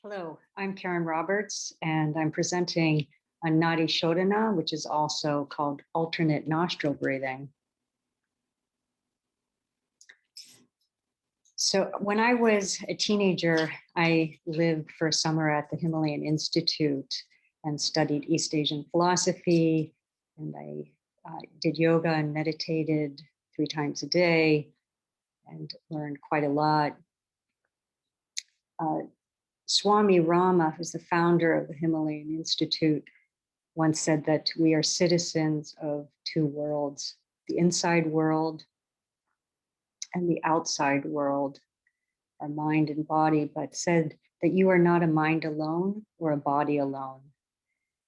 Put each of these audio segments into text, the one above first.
Hello, I'm Karen Roberts, and I'm presenting a Nadi Shodhana, which is also called alternate nostril breathing. So when I was a teenager, I lived for a summer at the Himalayan Institute and studied East Asian philosophy, and I did yoga and meditated 3 times a day and learned quite a lot. Uh, Swami Rama, who's the founder of the Himalayan Institute, once said that we are citizens of two worlds, the inside world and the outside world, our mind and body, but said that you are not a mind alone or a body alone.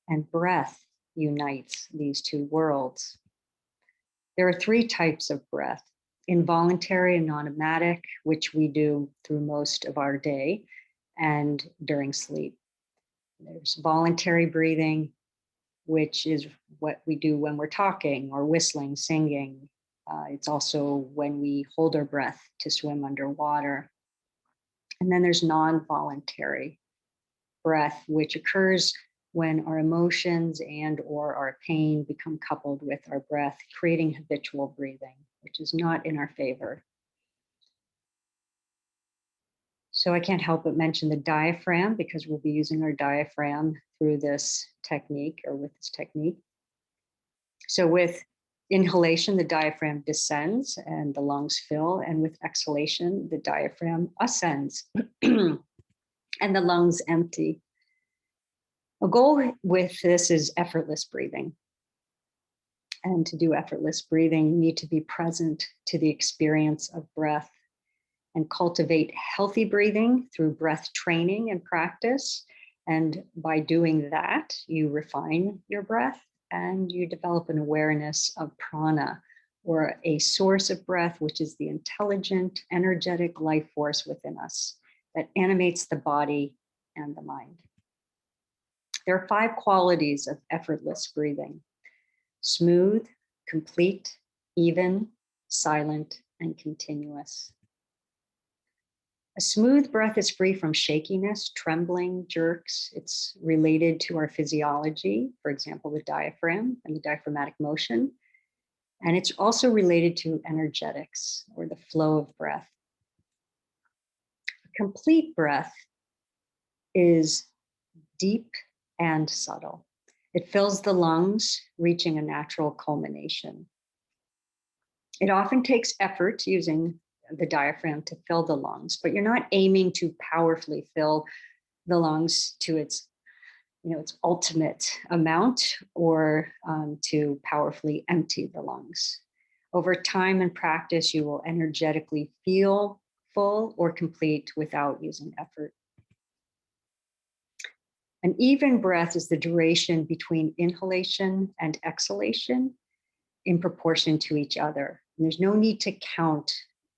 And breath unites these two worlds. There are 3 types of breath: involuntary and automatic, which we do through most of our day and during sleep. There's voluntary breathing, which is what we do when we're talking or whistling, singing. It's also when we hold our breath to swim underwater. And then there's non-voluntary breath, which occurs when our emotions and or our pain become coupled with our breath, creating habitual breathing, which is not in our favor. So I can't help but mention the diaphragm because we'll be using our diaphragm through this technique or with this technique. So with inhalation, the diaphragm descends and the lungs fill, and with exhalation, the diaphragm ascends and the lungs empty. A goal with this is effortless breathing. And to do effortless breathing, you need to be present to the experience of breath and cultivate healthy breathing through breath training and practice. And by doing that, you refine your breath and you develop an awareness of prana, or a source of breath, which is the intelligent, energetic life force within us that animates the body and the mind. There are 5 qualities of effortless breathing: smooth, complete, even, silent, and continuous. A smooth breath is free from shakiness, trembling, jerks. It's related to our physiology, for example, the diaphragm and the diaphragmatic motion. And it's also related to energetics, or the flow of breath. A complete breath is deep and subtle. It fills the lungs, reaching a natural culmination. It often takes effort using the diaphragm to fill the lungs, but you're not aiming to powerfully fill the lungs to its ultimate amount, or to powerfully empty the lungs. Over time and practice, you will energetically feel full or complete without using effort. An even breath is the duration between inhalation and exhalation in proportion to each other. And there's no need to count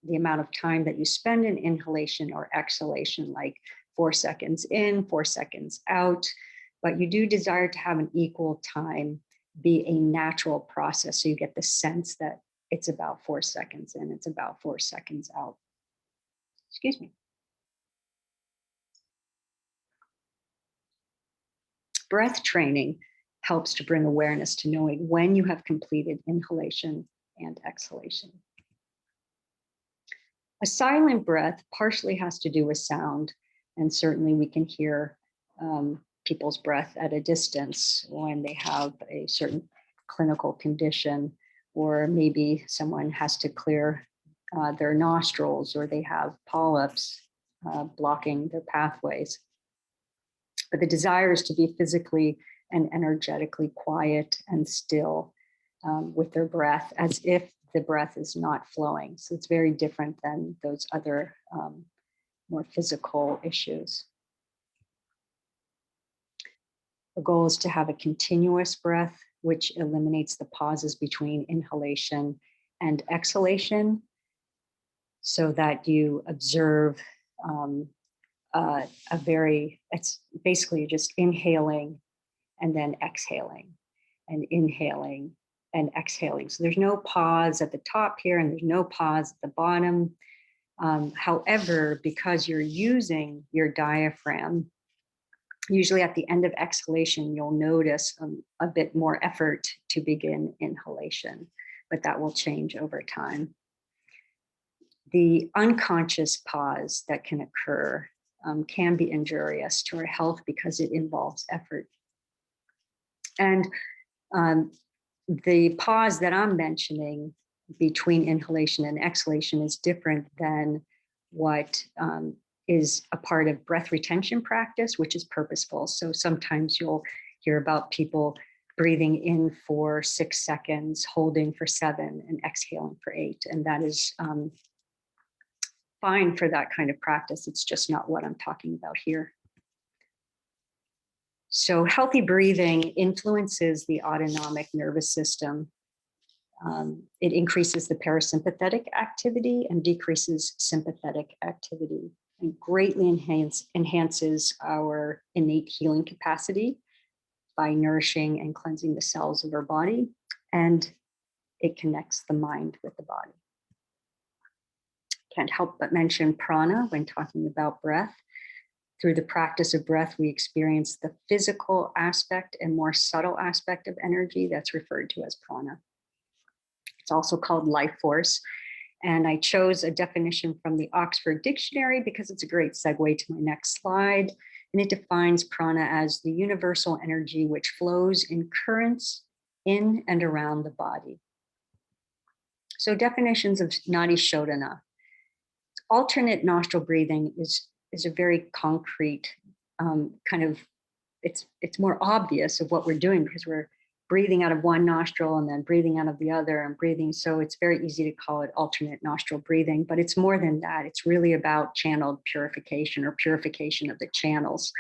the amount of time that you spend in inhalation or exhalation, like 4 seconds in, 4 seconds out, but you do desire to have an equal time be a natural process. So you get the sense that it's about 4 seconds in, it's about 4 seconds out. Excuse me. Breath training helps to bring awareness to knowing when you have completed inhalation and exhalation. A silent breath partially has to do with sound, and certainly we can hear people's breath at a distance when they have a certain clinical condition, or maybe someone has to clear their nostrils, or they have polyps blocking their pathways. But the desire is to be physically and energetically quiet and still with their breath, as if the breath is not flowing. So it's very different than those other more physical issues. The goal is to have a continuous breath, which eliminates the pauses between inhalation and exhalation, so that you observe it's basically just inhaling and then exhaling and inhaling and exhaling. So there's no pause at the top here and there's no pause at the bottom. However, because you're using your diaphragm Usually at the end of exhalation, you'll notice a bit more effort to begin inhalation, but that will change over time. The unconscious pause that can occur can be injurious to our health because it involves effort. And the pause that I'm mentioning between inhalation and exhalation is different than what is a part of breath retention practice, which is purposeful. So sometimes you'll hear about people breathing in for 6 seconds, holding for 7, and exhaling for 8. And that is fine for that kind of practice. It's just not what I'm talking about here. So healthy breathing influences the autonomic nervous system. It increases the parasympathetic activity and decreases sympathetic activity, and greatly enhances our innate healing capacity by nourishing and cleansing the cells of our body, and it connects the mind with the body. Can't help but mention prana when talking about breath. Through the practice of breath, we experience the physical aspect and more subtle aspect of energy that's referred to as prana. It's also called life force. And I chose a definition from the Oxford Dictionary because it's a great segue to my next slide. And it defines prana as the universal energy which flows in currents in and around the body. So definitions of Nadi Shodhana. Alternate nostril breathing is a very concrete kind of, it's more obvious of what we're doing because we're breathing out of one nostril and then breathing out of the other and breathing. So it's very easy to call it alternate nostril breathing, but it's more than that. It's really about channeled purification or purification of the channels.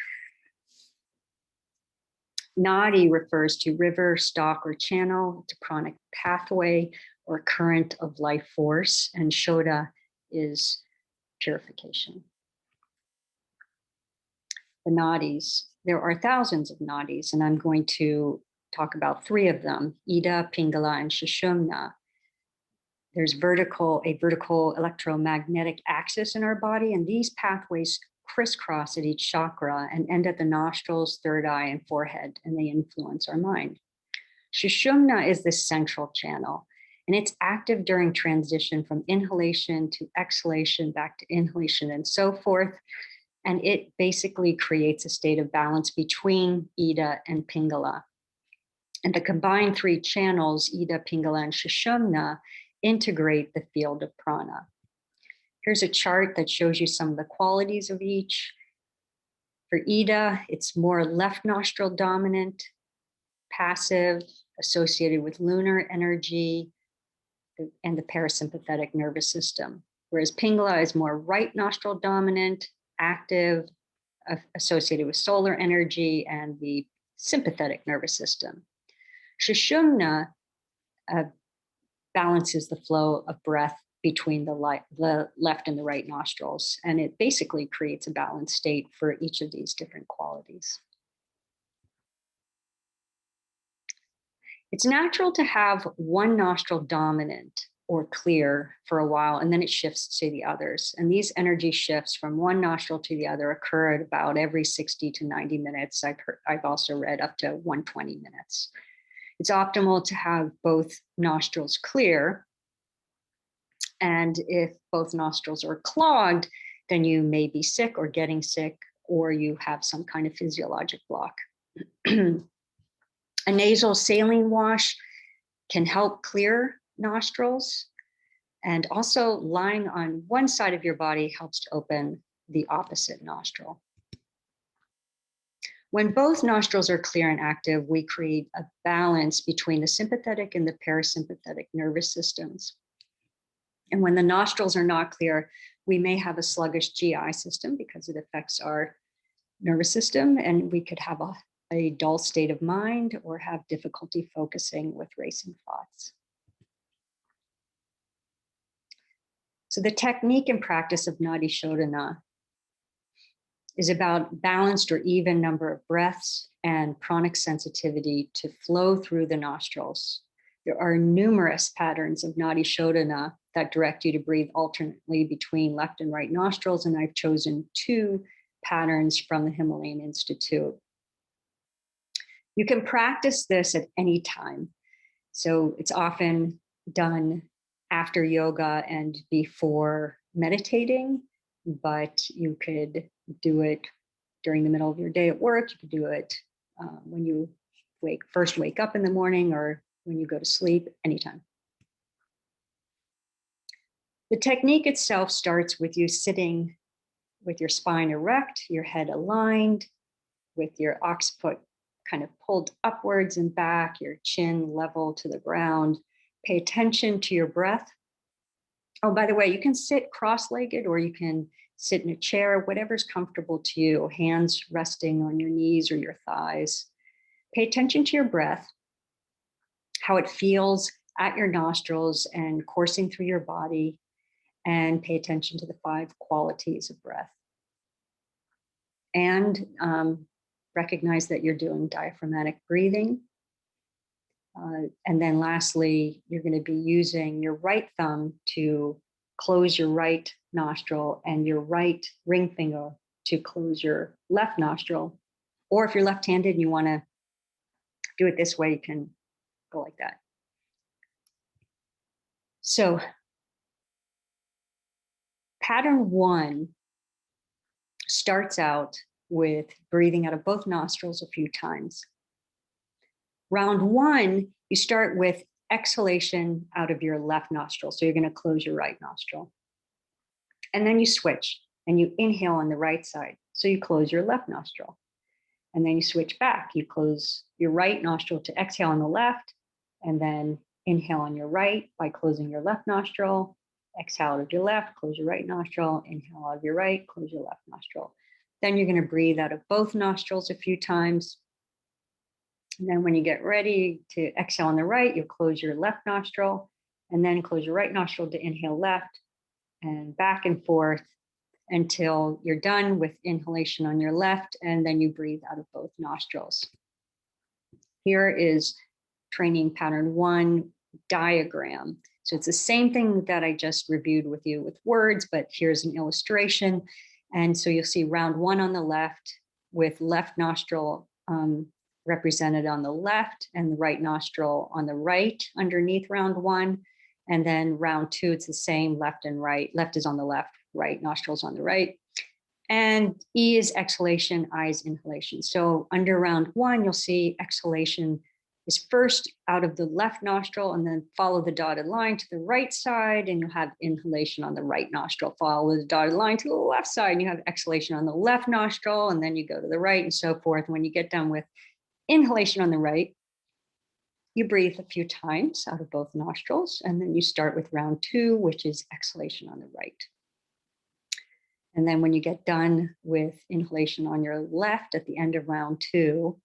Nadi refers to river, stalk, or channel, to pranic pathway or current of life force, and Shodha is purification. The nadis, there are thousands of nadis, and I'm going to talk about 3 of them, Ida, Pingala, and Sushumna. There's a vertical electromagnetic axis in our body, and these pathways crisscross at each chakra and end at the nostrils, third eye, and forehead, and they influence our mind. Sushumna is the central channel, and it's active during transition from inhalation to exhalation, back to inhalation, and so forth. And it basically creates a state of balance between Ida and Pingala. And the combined 3 channels, Ida, Pingala, and Sushumna, integrate the field of prana. Here's a chart that shows you some of the qualities of each. For Ida, it's more left nostril dominant, passive, associated with lunar energy and the parasympathetic nervous system. Whereas Pingala is more right nostril dominant, active, associated with solar energy and the sympathetic nervous system. Sushumna balances the flow of breath between the left and the right nostrils, and it basically creates a balanced state for each of these different qualities. It's natural to have one nostril dominant or clear for a while, and then it shifts to the others. And these energy shifts from one nostril to the other occur at about every 60 to 90 minutes. I've also read up to 120 minutes. It's optimal to have both nostrils clear. And if both nostrils are clogged, then you may be sick or getting sick, or you have some kind of physiologic block. A nasal saline wash can help clear nostrils, and also lying on one side of your body helps to open the opposite nostril. When both nostrils are clear and active, we create a balance between the sympathetic and the parasympathetic nervous systems. And when the nostrils are not clear, we may have a sluggish GI system because it affects our nervous system, and we could have a dull state of mind or have difficulty focusing with racing thoughts. So the technique and practice of Nadi Shodhana is about balanced or even number of breaths and pranic sensitivity to flow through the nostrils. There are numerous patterns of Nadi Shodhana that direct you to breathe alternately between left and right nostrils, and I've chosen 2 patterns from the Himalayan Institute. You can practice this at any time. So it's often done after yoga and before meditating, but you could do it during the middle of your day at work. You could do it when you first wake up in the morning or when you go to sleep, anytime. The technique itself starts with you sitting with your spine erect, your head aligned, with your occiput kind of pulled upwards and back, your chin level to the ground. Pay attention to your breath. Oh, by the way, you can sit cross-legged or you can sit in a chair, whatever's comfortable to you, hands resting on your knees or your thighs. Pay attention to your breath, how it feels at your nostrils and coursing through your body, and pay attention to the 5 qualities of breath. And recognize that you're doing diaphragmatic breathing. And then lastly, you're going to be using your right thumb to close your right nostril and your right ring finger to close your left nostril. Or if you're left-handed and you want to do it this way, you can go like that. So pattern 1 starts out with breathing out of both nostrils a few times. Round 1, you start with exhalation out of your left nostril. So you're going to close your right nostril. And then you switch and you inhale on the right side. So you close your left nostril. And then you switch back. You close your right nostril to exhale on the left, and then inhale on your right by closing your left nostril. Exhale out of your left, close your right nostril. Inhale out of your right, close your left nostril. Then you're going to breathe out of both nostrils a few times. And then when you get ready to exhale on the right, you'll close your left nostril and then close your right nostril to inhale left and back and forth until you're done with inhalation on your left, and then you breathe out of both nostrils. Here is training pattern 1 diagram. So it's the same thing that I just reviewed with you with words, but here's an illustration. And so you'll see round 1 on the left with left nostril represented on the left and the right nostril on the right underneath round 1. And then round 2, it's the same, left and right. Left is on the left, right nostrils on the right. And E is exhalation, I is inhalation. So under round 1, you'll see exhalation is first out of the left nostril and then follow the dotted line to the right side, and you'll have inhalation on the right nostril. Follow the dotted line to the left side and you have exhalation on the left nostril, and then you go to the right and so forth. And when you get done with inhalation on the right, you breathe a few times out of both nostrils, and then you start with round 2, which is exhalation on the right. And then when you get done with inhalation on your left at the end of round 2,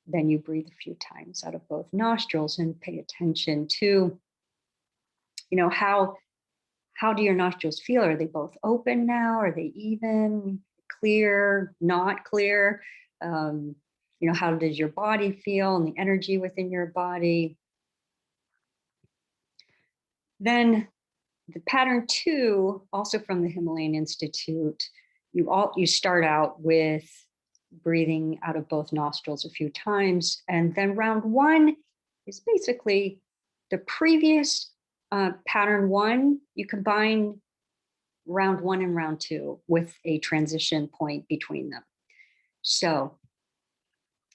then you breathe a few times out of both nostrils and pay attention to, how do your nostrils feel? Are they both open now? Are they even, clear, not clear? How does your body feel and the energy within your body? Then the pattern 2, also from the Himalayan Institute, you start out with breathing out of both nostrils a few times. And then round 1 is basically the previous pattern 1. You combine round 1 and round 2 with a transition point between them. So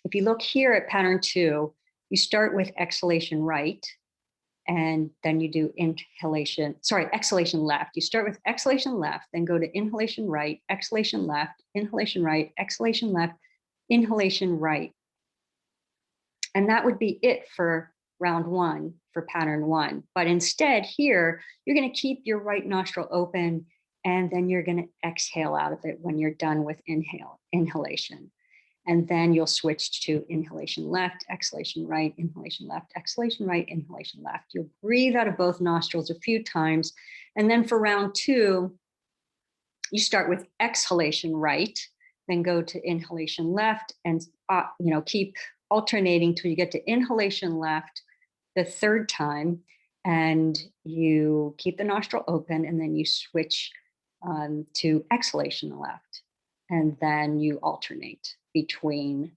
if you look here at pattern 2, you start with exhalation right, and then you do exhalation left. You start with exhalation left, then go to inhalation right, exhalation left, inhalation right, exhalation left, inhalation right. And that would be it for round 1, for pattern 1. But instead here, you're going to keep your right nostril open, and then you're going to exhale out of it when you're done with inhalation. And then you'll switch to inhalation left, exhalation right, inhalation left, exhalation right, inhalation left. You'll breathe out of both nostrils a few times. And then for round 2, you start with exhalation right, then go to inhalation left, and keep alternating till you get to inhalation left the 3rd time. And you keep the nostril open, and then you switch to exhalation left. And then you alternate between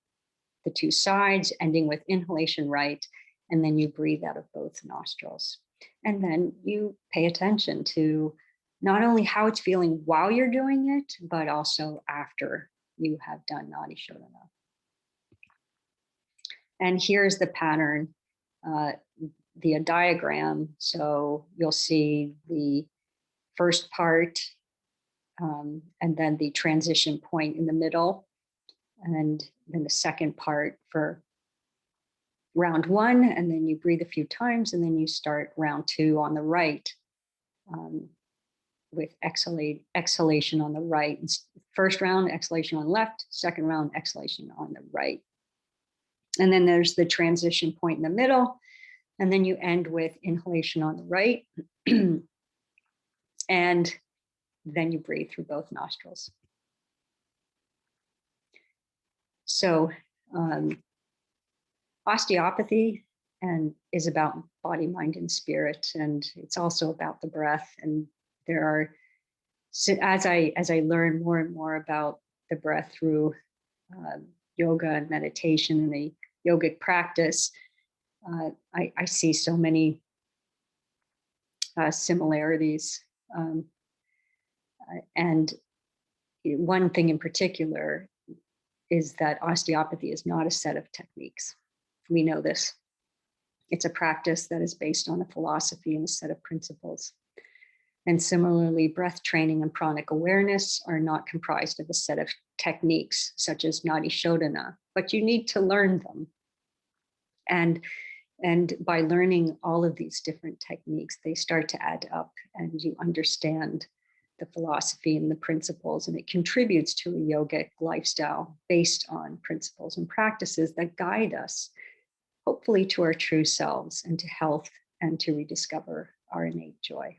the two sides, ending with inhalation right, and then you breathe out of both nostrils. And then you pay attention to not only how it's feeling while you're doing it, but also after you have done Nadi Shodhana. And here's the pattern via diagram. So you'll see the first part and then the transition point in the middle, and then the second part for round one, and then you breathe a few times, and then you start round two on the right with exhalation on the right. First round, exhalation on the left, second round, exhalation on the right. And then there's the transition point in the middle, and then you end with inhalation on the right, and then you breathe through both nostrils. So osteopathy is about body, mind, and spirit, and it's also about the breath. And there are, as I learn more and more about the breath through yoga and meditation and the yogic practice, I see so many similarities. And one thing in particular is that osteopathy is not a set of techniques. We know this. It's a practice that is based on a philosophy and a set of principles. And similarly, breath training and pranic awareness are not comprised of a set of techniques such as Nadi Shodhana, but you need to learn them. And by learning all of these different techniques, they start to add up and you understand the philosophy and the principles, and it contributes to a yogic lifestyle based on principles and practices that guide us, hopefully, to our true selves and to health and to rediscover our innate joy.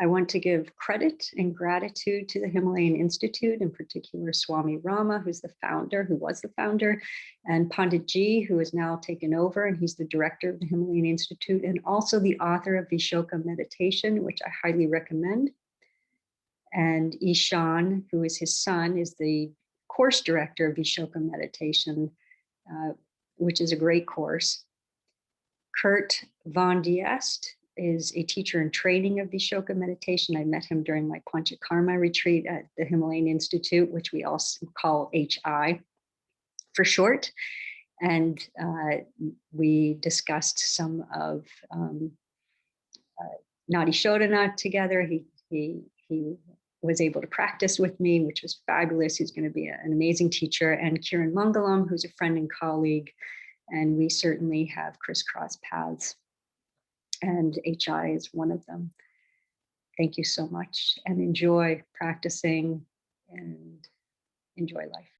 I want to give credit and gratitude to the Himalayan Institute, in particular Swami Rama, who was the founder, and Pandit Ji, who has now taken over, and he's the director of the Himalayan Institute, and also the author of Vishoka Meditation, which I highly recommend. And Ishan, who is his son, is the course director of Vishoka Meditation, which is a great course. Kurt von Diest is a teacher in training of Vishoka meditation. I met him during my Panchakarma retreat at the Himalayan Institute, which we also call HI for short. And we discussed some of Nadi Shodhana together. He was able to practice with me, which was fabulous. He's going to be an amazing teacher. And Kiran Mangalam, who's a friend and colleague. And we certainly have crisscrossed paths. And HI is one of them. Thank you so much, and enjoy practicing and enjoy life.